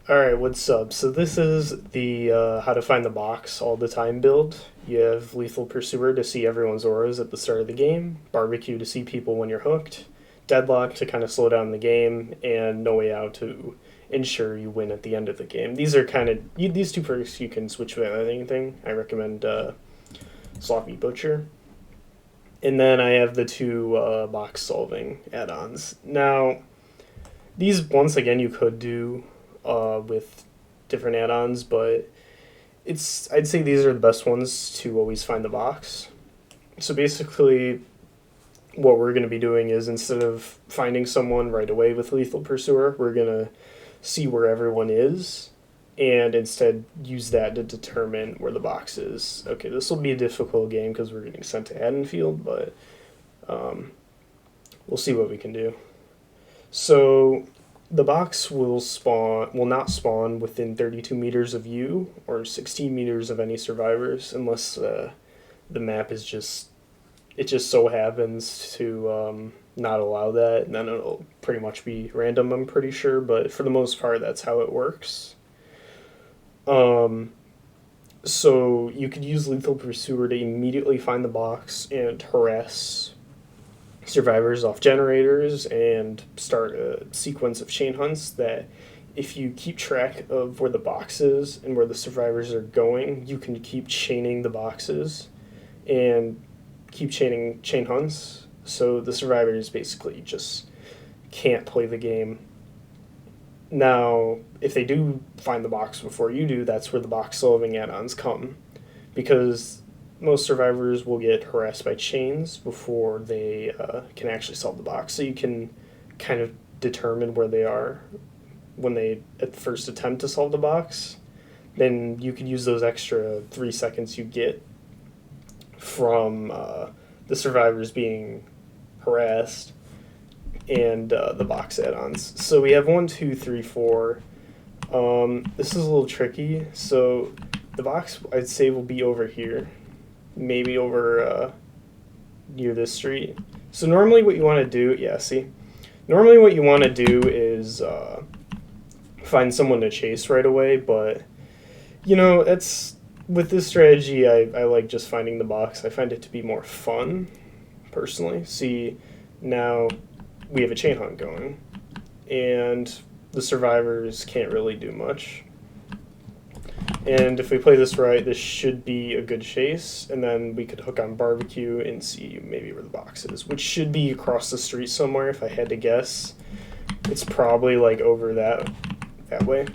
Alright, what's up? So this is the how to find the box all the time build. You have Lethal Pursuer to see everyone's auras at the start of the game, Barbecue to see people when you're hooked, Deadlock to kind of slow down the game, and No Way Out to ensure you win at the end of the game. These are kind of these two perks you can switch with anything. I recommend Sloppy Butcher. And then I have the two box solving add-ons. Now, these once again you could do with different add-ons, but I'd say these are the best ones to always find the box. So basically, what we're going to be doing is instead of finding someone right away with Lethal Pursuer, we're going to see where everyone is and instead use that to determine where the box is. Okay, this will be a difficult game because we're getting sent to Haddonfield, but um, we'll see what we can do. So the box will not spawn within 32 meters of you or 16 meters of any survivors unless the map is it just so happens to not allow that, and then it'll pretty much be random, I'm pretty sure, but for the most part that's how it works. um, so you could use Lethal Pursuer to immediately find the box and harass survivors off generators and start a sequence of chain hunts that if you keep track of where the box is and where the survivors are going, you can keep chaining the boxes and keep chaining chain hunts. So the survivors basically just can't play the game. Now, if they do find the box before you do, that's where the box solving add-ons come. Because most survivors will get harassed by chains before they can actually solve the box. So you can kind of determine where they are when they at the first attempt to solve the box. Then you could use those extra 3 seconds you get from the survivors being harassed and the box add-ons. So we have 1, 2, 3, 4. This is a little tricky. So the box I'd say will be over here, maybe over near this street. So normally what you want to do, yeah, see? Normally what you want to do is find someone to chase right away, but, that's, with this strategy, I like just finding the box. I find it to be more fun, personally. See, now we have a chain hunt going, and the survivors can't really do much. And if we play this right, this should be a good chase, and then we could hook on Barbecue and see maybe where the box is, which should be across the street somewhere if I had to guess. It's probably like over that way,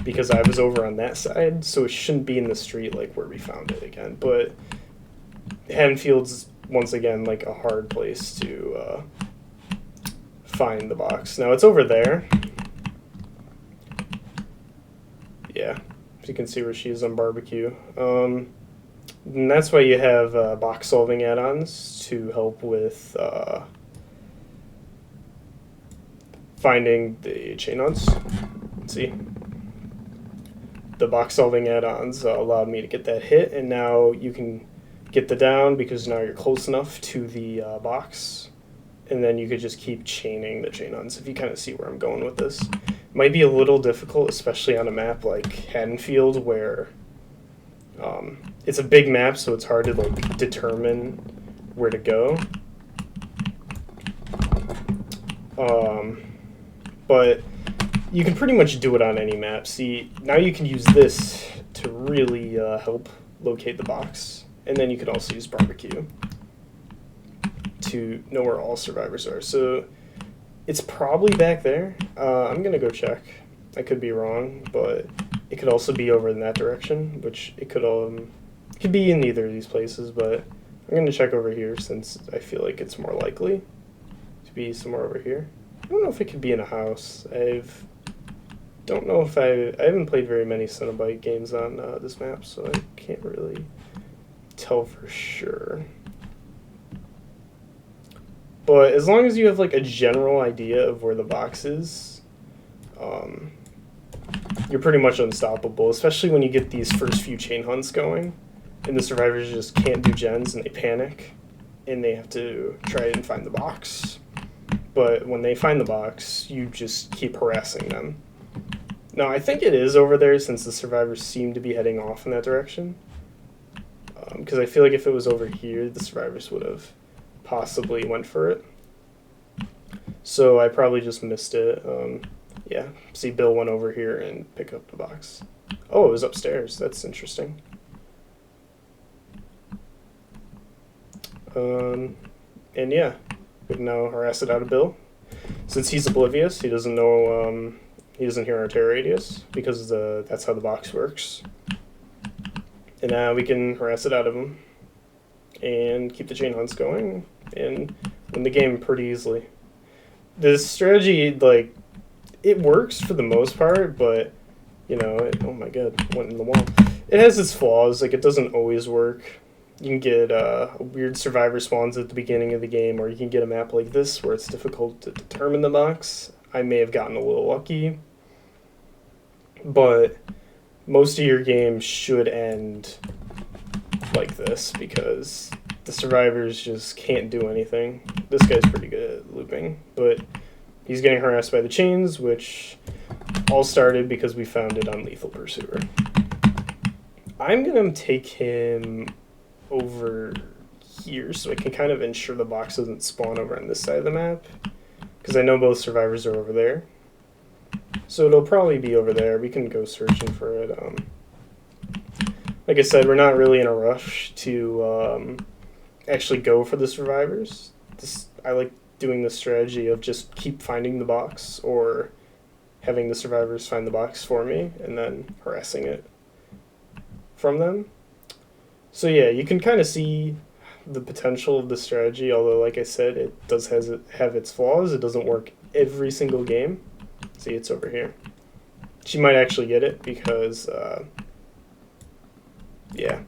because I was over on that side, so it shouldn't be in the street like where we found it again. But Haddonfield's, once again, like a hard place to find the box. Now it's over there. Yeah. You can see where she is on Barbecue. And that's why you have box solving add-ons to help with finding the chain hunts. See? The box solving add-ons allowed me to get that hit, and now you can get the down because now you're close enough to the box, and then you could just keep chaining the chain hunts, if you kind of see where I'm going with this. Might be a little difficult, especially on a map like Haddonfield, where it's a big map, so it's hard to like determine where to go. But you can pretty much do it on any map. See, now you can use this to really help locate the box, and then you could also use Barbecue to know where all survivors are. So it's probably back there. I'm going to go check. I could be wrong, but it could also be over in that direction, which it could be in either of these places, but I'm going to check over here since I feel like it's more likely to be somewhere over here. I don't know if it could be in a house. Don't know if I haven't played very many Cenobite games on this map, so I can't really tell for sure. But as long as you have like a general idea of where the box is, you're pretty much unstoppable, especially when you get these first few chain hunts going and the survivors just can't do gens and they panic and they have to try and find the box. But when they find the box, you just keep harassing them No, I think it is over there since the survivors seem to be heading off in that direction. Because I feel like if it was over here, the survivors would have possibly went for it. So I probably just missed it. Yeah, see Bill went over here and pick up the box. Oh, it was upstairs. That's interesting. And yeah, we can now harass it out of Bill. Since he's oblivious, he doesn't know, he doesn't hear our terror radius, because that's how the box works. And now we can harass it out of him, and keep the chain hunts going, and win the game pretty easily. This strategy, like, it works for the most part, but, you know, oh my god, went in the wall. It has its flaws, like, it doesn't always work. You can get weird survivor spawns at the beginning of the game, or you can get a map like this where it's difficult to determine the box. I may have gotten a little lucky, but most of your game should end like this because the survivors just can't do anything. This guy's pretty good at looping, but he's getting harassed by the chains, which all started because we found it on Lethal Pursuer. I'm going to take him over here so I can kind of ensure the box doesn't spawn over on this side of the map, because I know both survivors are over there. So it'll probably be over there. We can go searching for it. Like I said, we're not really in a rush to actually go for the survivors. I like doing the strategy of just keep finding the box, or having the survivors find the box for me and then harassing it from them. So yeah, you can kind of see the potential of the strategy, although like I said, it does have its flaws. It doesn't work every single game. See, it's over here. She might actually get it because, yeah.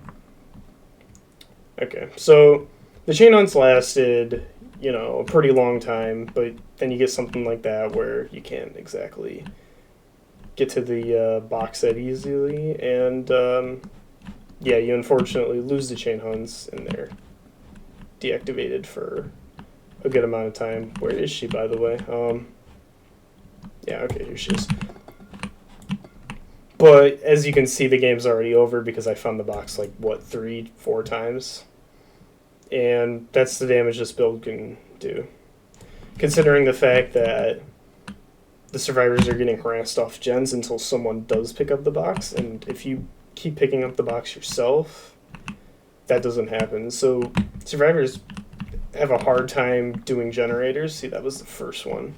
Okay, so the chain hunts lasted, you know, a pretty long time, but then you get something like that where you can't exactly get to the box that easily, and yeah, you unfortunately lose the chain hunts, and they're deactivated for a good amount of time. Where is she, by the way? Yeah, okay, here she is. But as you can see, the game's already over because I found the box like, what, 3-4 times? And that's the damage this build can do. Considering the fact that the survivors are getting harassed off gens until someone does pick up the box, and if you keep picking up the box yourself, that doesn't happen. So survivors have a hard time doing generators. See, that was the first one.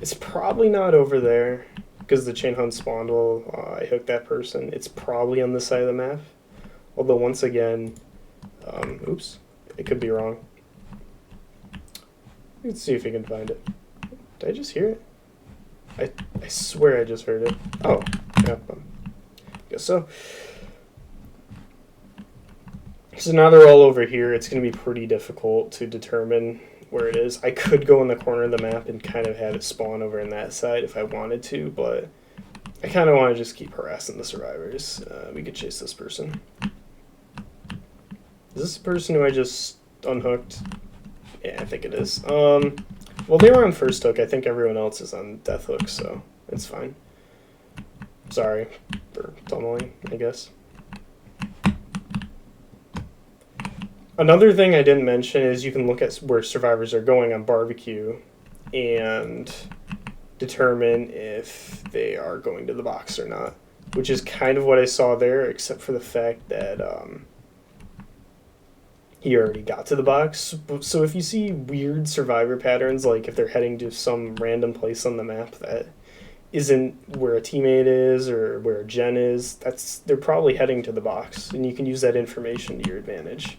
It's probably not over there because the chain hunt spawned while I hooked that person. It's probably on this side of the map. Although once again, oops, it could be wrong. Let's see if we can find it. Did I just hear it? I swear I just heard it. Oh, yeah, guess so. So now they're all over here. It's going to be pretty difficult to determine where it is. I could go in the corner of the map and kind of have it spawn over in that side if I wanted to, but I kind of want to just keep harassing the survivors. We could chase this person. Is this the person who I just unhooked? Yeah, I think it is. Well, they were on first hook. I think everyone else is on death hook, so it's fine. Sorry for tunneling, I guess. Another thing I didn't mention is you can look at where survivors are going on barbecue and determine if they are going to the box or not, which is kind of what I saw there, except for the fact that he already got to the box. So if you see weird survivor patterns, like if they're heading to some random place on the map that isn't where a teammate is or where a gen is, they're probably heading to the box, and you can use that information to your advantage.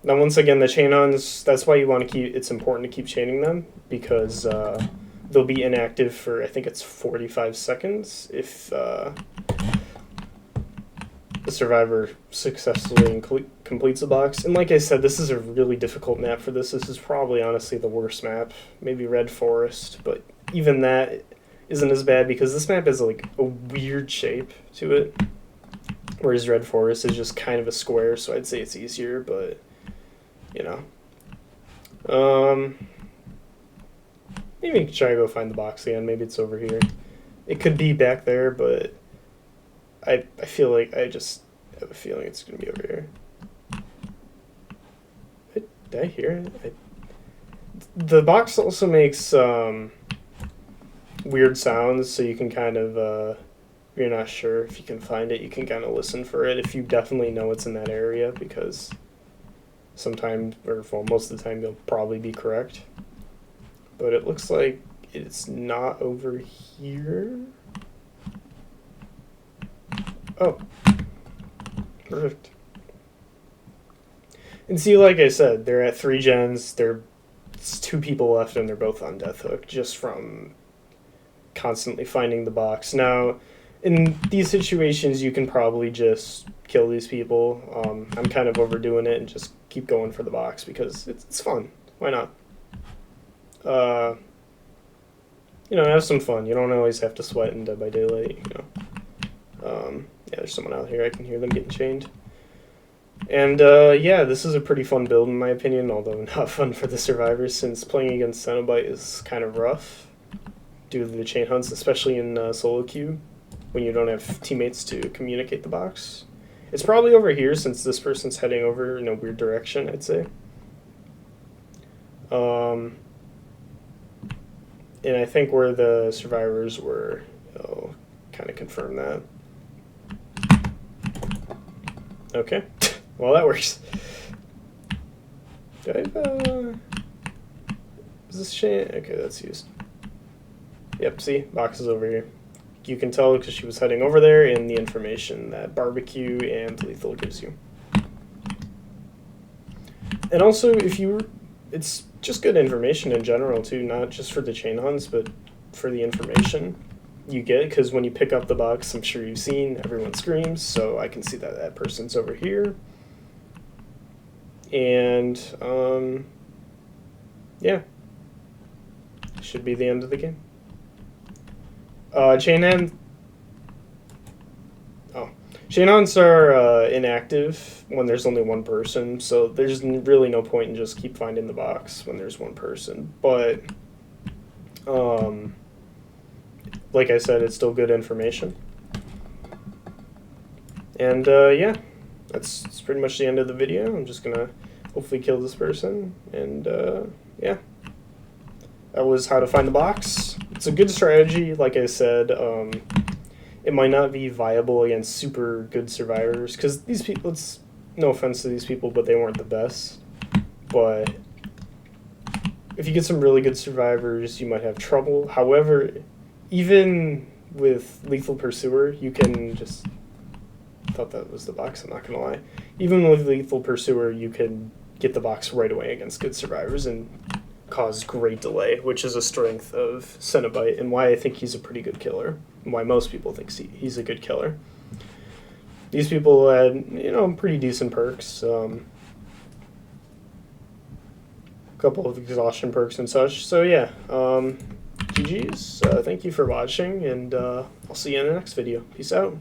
Now, once again, the chain-ons, that's why you want to keep, it's important to keep chaining them, because they'll be inactive for, I think it's 45 seconds if the survivor successfully completes the box. And like I said, this is a really difficult map for this. This is probably, honestly, the worst map. Maybe Red Forest, but even that isn't as bad because this map has, like, a weird shape to it, whereas Red Forest is just kind of a square, so I'd say it's easier, but you know. Maybe we can try to go find the box again. Maybe it's over here. It could be back there, but I feel like I just have a feeling it's going to be over here. Did I hear it? The box also makes weird sounds, so you can kind of, if you're not sure if you can find it, you can kind of listen for it if you definitely know it's in that area, because sometimes, or well, most of the time, you'll probably be correct. But it looks like it's not over here. Oh, perfect. And see, like I said, they're at 3 gens. There's 2 people left, and they're both on Death Hook just from constantly finding the box. Now, in these situations, you can probably just kill these people. I'm kind of overdoing it and just keep going for the box because it's fun. Why not? You know, have some fun. You don't always have to sweat in Dead by Daylight, you know. Yeah, there's someone out here. I can hear them getting chained. And, yeah, this is a pretty fun build in my opinion, although not fun for the survivors since playing against Cenobite is kind of rough due to the chain hunts, especially in solo queue when you don't have teammates to communicate the box. It's probably over here since this person's heading over in a weird direction, I'd say. And I think where the survivors were, I'll kind of confirm that. Okay, well that works. Do I have, is this chain? Okay, that's used. Yep, see, box is over here. You can tell because she was heading over there in the information that barbecue and lethal gives you. And also, if you, it's just good information in general too, not just for the chain hunts, but for the information you get, because when you pick up the box, I'm sure you've seen, everyone screams, so I can see that that person's over here. And, yeah. Should be the end of the game. Chain hunts are inactive when there's only one person, so there's really no point in just keep finding the box when there's one person. But, like I said, it's still good information. And, yeah, that's pretty much the end of the video. I'm just gonna hopefully kill this person, and, yeah. That was how to find the box. It's a good strategy, like I said. It might not be viable against super good survivors, because these people, it's no offense to these people, but they weren't the best. But if you get some really good survivors, you might have trouble. However, even with Lethal Pursuer, you can just... I thought that was the box, I'm not going to lie. Even with Lethal Pursuer, you can get the box right away against good survivors and cause great delay, which is a strength of Cenobite and why I think he's a pretty good killer, and why most people think he's a good killer. These people had, you know, pretty decent perks, a couple of exhaustion perks and such, so yeah, GG's, thank you for watching, and I'll see you in the next video. Peace out.